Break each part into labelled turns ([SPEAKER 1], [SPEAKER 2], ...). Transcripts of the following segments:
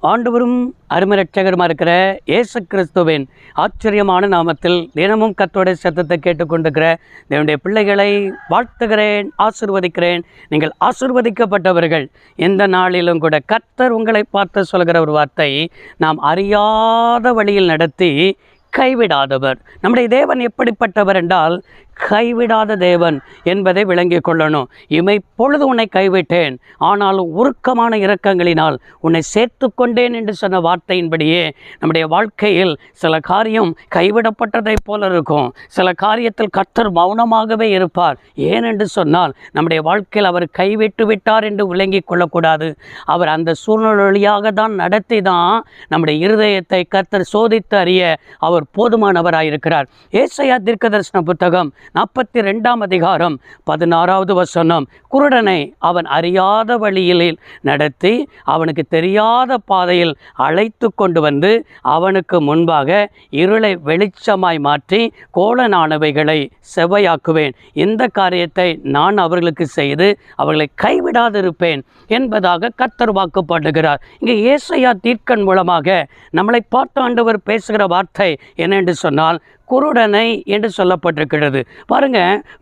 [SPEAKER 1] ஆண்டவரும் அருமை இரட்சகருமா இருக்கிற இயேசு கிறிஸ்துவின் ஆச்சரியமான நாமத்தில் தினமும் கர்த்தருடைய சத்தத்தை கேட்டுக்கொண்டிருக்கிற என்னுடைய பிள்ளைகளை வாழ்த்துகிறேன், ஆசீர்வதிக்கிறேன். நீங்கள் ஆசீர்வதிக்கப்பட்டவர்கள். எந்த நாளிலும் கூட கர்த்தர் உங்களை பார்த்து சொல்கிற ஒரு வார்த்தை, நாம் அறியாத வழியில் நடத்தி கைவிடாதவர். நம்முடைய தேவன் எப்படிப்பட்டவர் என்றால் கைவிடாத தேவன் என்பதை விளங்கிக் கொள்ளணும். இமைப்பொழுது உன்னை கைவிட்டேன், ஆனாலும் உருக்கமான இரக்கங்களினால் உன்னை சேர்த்து கொண்டேன் என்று சொன்ன வார்த்தையின்படியே நம்முடைய வாழ்க்கையில் சில காரியம் கைவிடப்பட்டதை போல இருக்கும். சில காரியத்தில் கர்த்தர் மௌனமாகவே இருப்பார். ஏனென்று சொன்னால் நம்முடைய வாழ்க்கையில் அவர் கைவிட்டு விட்டார் என்று விளங்கி கொள்ளக்கூடாது. அவர் அந்த சூழ்நிலை வழியாக தான் நடத்தி தான் நம்முடைய இருதயத்தை கர்த்தர் சோதித்து அறிய அவர் போதுமானவராயிருக்கிறார். ஏசாயா தீர்க்கதரிசன புத்தகம் 42 அதிகாரம் 16வது வசனம், குருடனை அவன் அறியாத வழியில் நடத்தி அவனுக்கு தெரியாத பாதையில் அழைத்து கொண்டு வந்து அவனுக்கு முன்பாக இருளை வெளிச்சமாய் மாற்றி கோலனானவைகளை செவ்வையாக்குவேன். இந்த காரியத்தை நான் அவர்களுக்கு செய்து அவர்களை கைவிடாதிருப்பேன் என்பதாக கர்த்தர் வாக்குப்படுகிறார். இங்கே ஏசாயா தீர்க்கன் மூலமாக நம்மளை பார்த்து ஆண்டவர் பேசுகிற வார்த்தை என்னென்று சொன்னால் குருடனை என்று சொல்லப்பட்டிருக்கிறது. பாருங்க,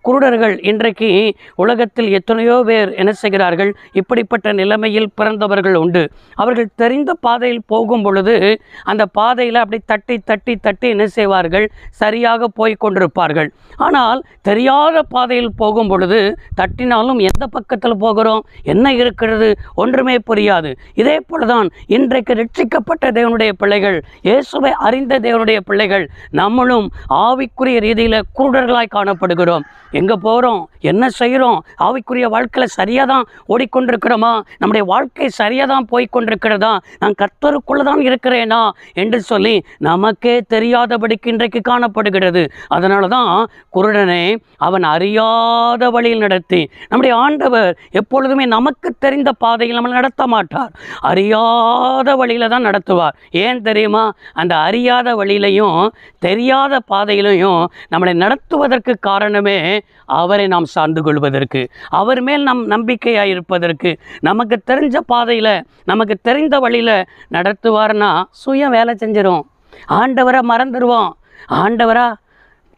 [SPEAKER 1] குருடர்கள் இன்றைக்கு உலகத்தில் எத்தனையோ பேர் என்ன செய்கிறார்கள், இப்படிப்பட்ட நிலைமையில் பிறந்தவர்கள் உண்டு. அவர்கள் தெரிந்த பாதையில் போகும் பொழுது அந்த பாதையில் அப்படி தட்டி தட்டி தட்டி என்ன செய்வார்கள், சரியாக போய் கொண்டிருப்பார்கள். ஆனால் தெரியாத பாதையில் போகும் பொழுது தட்டினாலும் எந்த பக்கத்தில் போகிறோம், என்ன இருக்கிறது, ஒன்றுமே புரியாது. இதே போலதான் இன்றைக்கு ரட்சிக்கப்பட்ட தேவனுடைய பிள்ளைகள், இயேசுவை அறிந்த தேவனுடைய பிள்ளைகள், நம்மளும் ஆவிக்குரிய ரீதியில் குருடர்களாய் காணப்படுகிறோம். எங்கே போகிறோம், என்ன செய்கிறோம், ஆவிக்குரிய வாழ்க்கையில் சரியாக தான் ஓடிக்கொண்டிருக்கிறோமா, நம்முடைய வாழ்க்கை சரியாக தான் போய்கொண்டிருக்கிறதா, நான் கர்த்தருக்குள்ளே தான் இருக்கிறேனா என்று சொல்லி நமக்கே தெரியாதபடிக்கு இன்றைக்கு காணப்படுகிறது. அதனால தான் குருடனை அவன் அறியாத வழியில் நடத்தி, நம்முடைய ஆண்டவர் எப்பொழுதுமே நமக்கு தெரிந்த பாதையில் நம்மளை நடத்த மாட்டார், அறியாத வழியில் தான் நடத்துவார். ஏன் தெரியுமா, அந்த அறியாத வழியிலையும் தெரியாத பாதையிலையும் நம்மளை நடத்துவதற்கு காரணமே அவரை நாம் சார்ந்து கொள்வதற்கு, அவர் மேல் நம் நம்பிக்கையாக இருப்பதற்கு. நமக்கு தெரிஞ்ச பாதையில் நமக்கு தெரிந்த வழியில் நடத்துவார்னா சுயம் வேலை செஞ்சிடும். ஆண்டவரை மறந்துடுவோம். ஆண்டவரா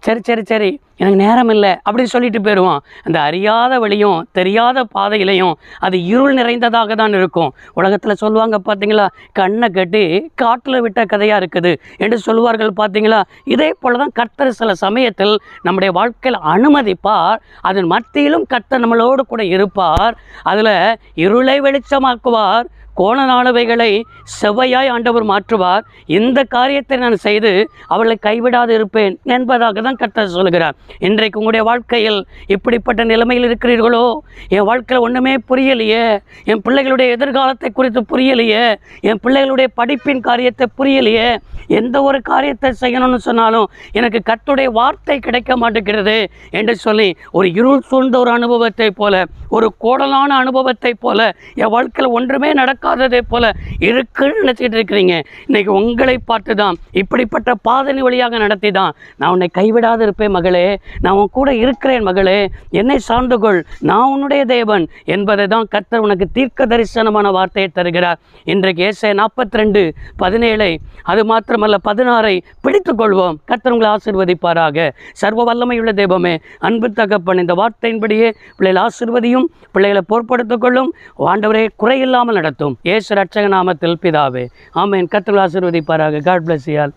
[SPEAKER 1] சரி சரி சரி எனக்கு நேரம் இல்லை அப்படின்னு சொல்லிட்டு போயிடுவோம். அந்த அறியாத வழியும் தெரியாத பாதையிலையும் அது இருள் நிறைந்ததாக தான் இருக்கும். உலகத்தில் சொல்லுவாங்க பார்த்தீங்களா, கண்ணை கட்டி காட்டில் விட்ட கதையாக இருக்குது என்று சொல்லுவார்கள் பார்த்தீங்களா. இதே போல் தான் கர்த்தர் சில சமயத்தில் நம்முடைய வாழ்க்கையில் அனுமதிப்பார். அதன் மத்தியிலும் கர்த்தர் நம்மளோடு கூட இருப்பார். அதில் இருளை வெளிச்சமாக்குவார், கோணனானவைகளை செவ்வையாய் ஆண்டவர் மாற்றுவார். இந்த காரியத்தை நான் செய்து அவளை கைவிடாது இருப்பேன் என்பதாக தான் கர்த்தர் சொல்கிறார். இன்றைக்கு உங்களுடைய வாழ்க்கையில் இப்படிப்பட்ட நிலைமையில் இருக்கிறீர்களோ, என் வாழ்க்கையில் ஒன்றுமே புரியலையே, என் பிள்ளைகளுடைய எதிர்காலத்தை குறித்து புரியலையே, என் பிள்ளைகளுடைய படிப்பின் காரியத்தை புரியலையே, எந்த ஒரு காரியத்தை செய்யணும்னு சொன்னாலும் எனக்கு கர்த்தருடைய வார்த்தை கிடைக்க மாட்டேங்கிறது என்று சொல்லி ஒரு இருள் சூழ்ந்த ஒரு அனுபவத்தை போல, ஒரு கோடலான அனுபவத்தை போல, என் வாழ்க்கையில் ஒன்றுமே நடக்காததை போல இருக்குன்னு நினச்சிக்கிட்டு இருக்கிறீங்க. இன்றைக்கி உங்களை பார்த்து தான், இப்படிப்பட்ட பாதனை வழியாக நடத்தி தான் நான் உன்னை கைவிடாது இருப்பேன் மகளே, நான் உன் கூட இருக்கிறேன் மகளே, என்னை சார்ந்துகொள், நான் உன்னுடைய தேவன் என்பதை தான் கர்த்தர் உனக்கு தீர்க்க தரிசனமான வார்த்தையை தருகிறார். இன்றைக்கு ஏசாயா 42:17 அது மாத்திரமல்ல 16 பிடித்துக் கொள்வோம். கர்த்தர் உங்களை ஆசீர்வதிப்பாராக. சர்வ வல்லமையுள்ள தெய்வமே, அன்பு தகப்பன், இந்த வார்த்தையின்படியே பிள்ளைகளை ஆசீர்வதியும், பிள்ளைகளை பொறுப்படுத்திக் கொள்ளும். ஆண்டவரே, குறையில்லாமல் நடத்தும். இயேசு ரட்சக நாமத்தில் பிதாவே, ஆமென். கர்த்தர் ஆசீர்வதிப்பாராக. God bless you all.